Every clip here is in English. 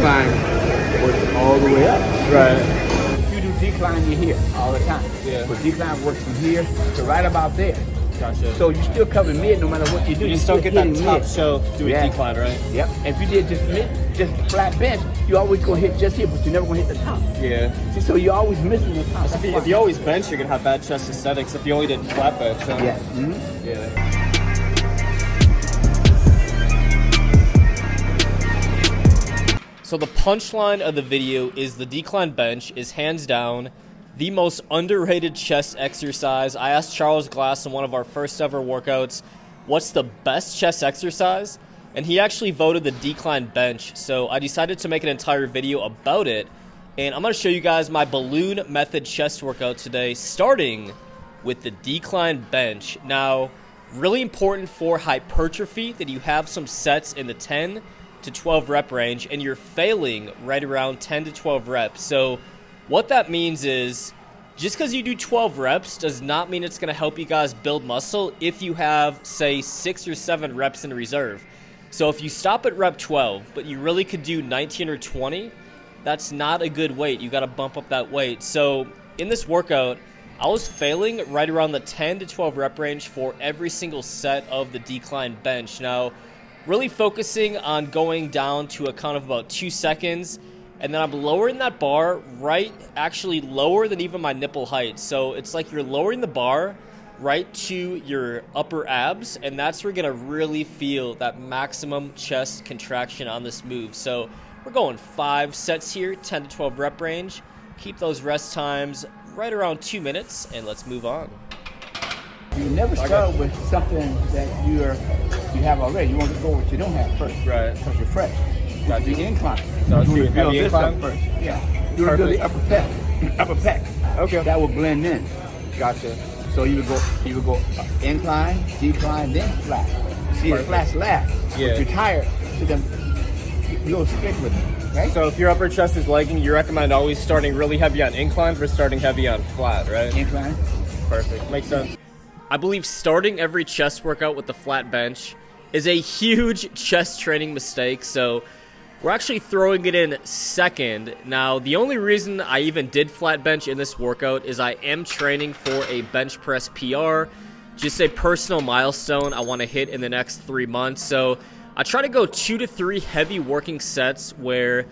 incline works all the way up. Right. If you do decline, you're here all the time. Yeah. But decline works from here to right about there. Gotcha. So you still cover mid no matter what you do. You just don't get that top mid. shelf doing decline, right? Yep. And if you did just mid, just flat bench, you always gonna hit just here, but you're never gonna hit the top. Yeah. See, so you're always missing the top. If you always bench, you're gonna have bad chest aesthetics. If you only did flat bench, huh? Yeah. Mm-hmm. Yeah. So the punchline of the video is the decline bench is hands down the most underrated chest exercise. I asked Charles Glass in one of our first ever workouts, what's the best chest exercise? And he actually voted the decline bench. So I decided to make an entire video about it. And I'm going to show you guys my balloon method chest workout today, starting with the decline bench. Now, really important for hypertrophy that you have some sets in the 10 to 12 rep range and you're failing right around 10 to 12 reps. So what that means is just because you do 12 reps does not mean it's going to help you guys build muscle if you have, say, 6 or 7 reps in reserve. So if you stop at rep 12, but you really could do 19 or 20, that's not a good weight. You got to bump up that weight. So in this workout, I was failing right around the 10 to 12 rep range for every single set of the decline bench. Now, really focusing on going down to a count of about 2 seconds, and then I'm lowering that bar actually lower than even my nipple height. So it's like you're lowering the bar right to your upper abs, and that's where you're gonna really feel that maximum chest contraction on this move. So we're going 5 sets here, 10 to 12 rep range. Keep those rest times right around 2 minutes, and let's move on. You never start with something that you have already. You want to go with what you don't have first. Right. Because you're fresh. Got the incline. So you want to build heavy this incline? up first. Yeah. You want to build the upper pec. Upper pec. Okay. That will blend in. Gotcha. So you would go incline, decline, then flat. See, the flat's last. Yeah. But you're tired, so then you go straight with it. Right? So if your upper chest is lagging, you recommend always starting really heavy on incline versus starting heavy on flat, right? Incline. Perfect. Makes sense. I believe starting every chest workout with the flat bench is a huge chest training mistake, so we're actually throwing it in second. Now, the only reason I even did flat bench in this workout is I am training for a bench press PR, just a personal milestone I want to hit in the next 3 months. So I try to go 2 to 3 heavy working sets where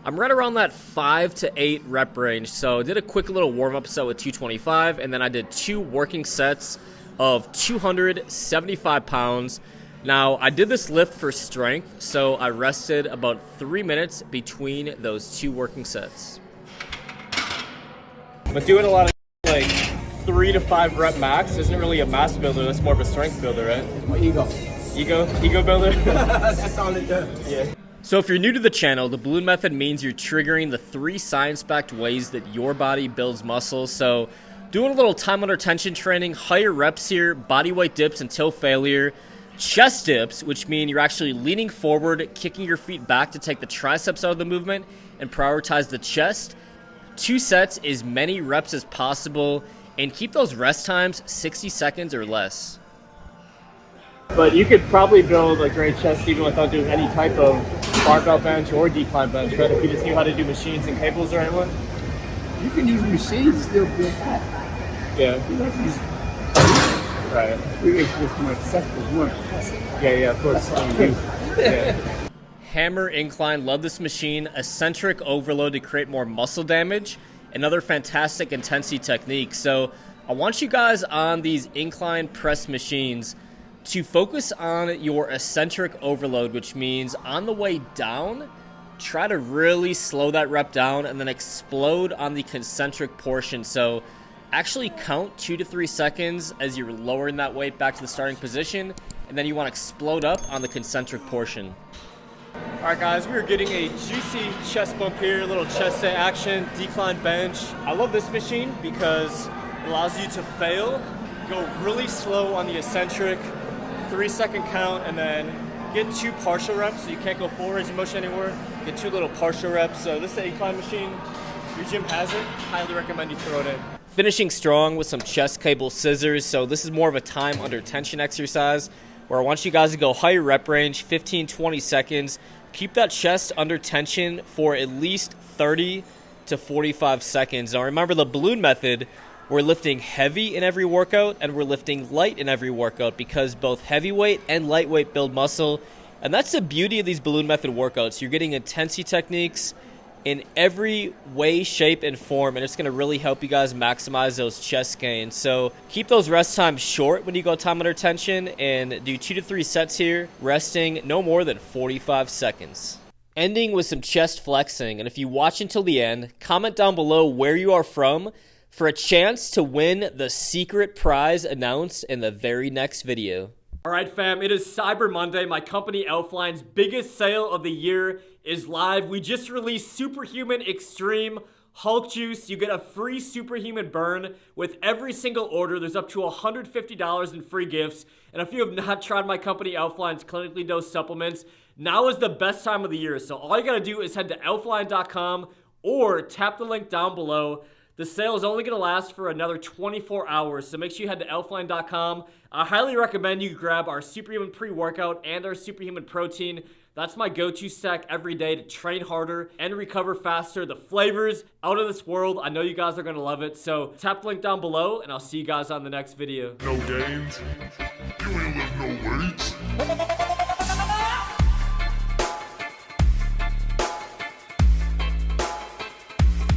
I'm right around that 5 to 8 rep range. So I did a quick little warm-up set with 225, and then I did 2 working sets of 275 pounds. Now, I did this lift for strength, so I rested about 3 minutes between those 2 working sets. But doing a lot of like 3 to 5 rep max isn't really a mass builder, that's more of a strength builder, right? Well, ego. Ego builder? That's all it does. Yeah. So if you're new to the channel, the balloon method means you're triggering the 3 science-backed ways that your body builds muscle. So doing a little time under tension training, higher reps here, body weight dips until failure, chest dips, which mean you're actually leaning forward, kicking your feet back to take the triceps out of the movement and prioritize the chest. 2 sets, as many reps as possible, and keep those rest times 60 seconds or less. But you could probably build a great chest even without doing any type of barbell bench or decline bench, right? If you just knew how to do machines and cables or anyone. You can use machines to still build that. Yeah. You don't use Right. we make this more accessible, more impressive. Yeah, of course. That's what Yeah. Hammer incline, love this machine. Eccentric overload to create more muscle damage. Another fantastic intensity technique. So I want you guys on these incline press machines to focus on your eccentric overload, which means on the way down, try to really slow that rep down and then explode on the concentric portion. So actually count 2 to 3 seconds as you're lowering that weight back to the starting position, and then you want to explode up on the concentric portion. All right, guys, we're getting a juicy chest bump here, a little chest day action, decline bench. I love this machine because it allows you to fail, go really slow on the eccentric, 3-second count, and then get 2 partial reps, so you can't go full range of motion anymore. Get 2 little partial reps. So this is the incline machine. If your gym has it, highly recommend you throw it in. Finishing strong with some chest cable scissors. So this is more of a time under tension exercise where I want you guys to go higher rep range, 15-20 seconds, keep that chest under tension for at least 30 to 45 seconds. Now remember the balloon method, we're lifting heavy in every workout and we're lifting light in every workout because both heavyweight and lightweight build muscle. And that's the beauty of these balloon method workouts. You're getting intensity techniques in every way, shape, and form, and it's going to really help you guys maximize those chest gains. So keep those rest times short when you go time under tension and do 2 to 3 sets here, resting no more than 45 seconds. Ending with some chest flexing, and if you watch until the end, comment down below where you are from for a chance to win the secret prize announced in the very next video. Alright fam, it is Cyber Monday. My company Elfline's biggest sale of the year is live. We just released Superhuman Extreme Hulk Juice. You get a free Superhuman burn with every single order. There's up to $150 in free gifts. And if you have not tried my company Elfline's clinically dosed supplements, now is the best time of the year. So all you gotta do is head to elfline.com or tap the link down below. The sale is only going to last for another 24 hours, so make sure you head to elfline.com. I highly recommend you grab our Superhuman pre-workout and our Superhuman protein. That's my go-to stack every day to train harder and recover faster. The flavors out of this world. I know you guys are going to love it, so tap the link down below, and I'll see you guys on the next video. No gains, you ain't lift no weights.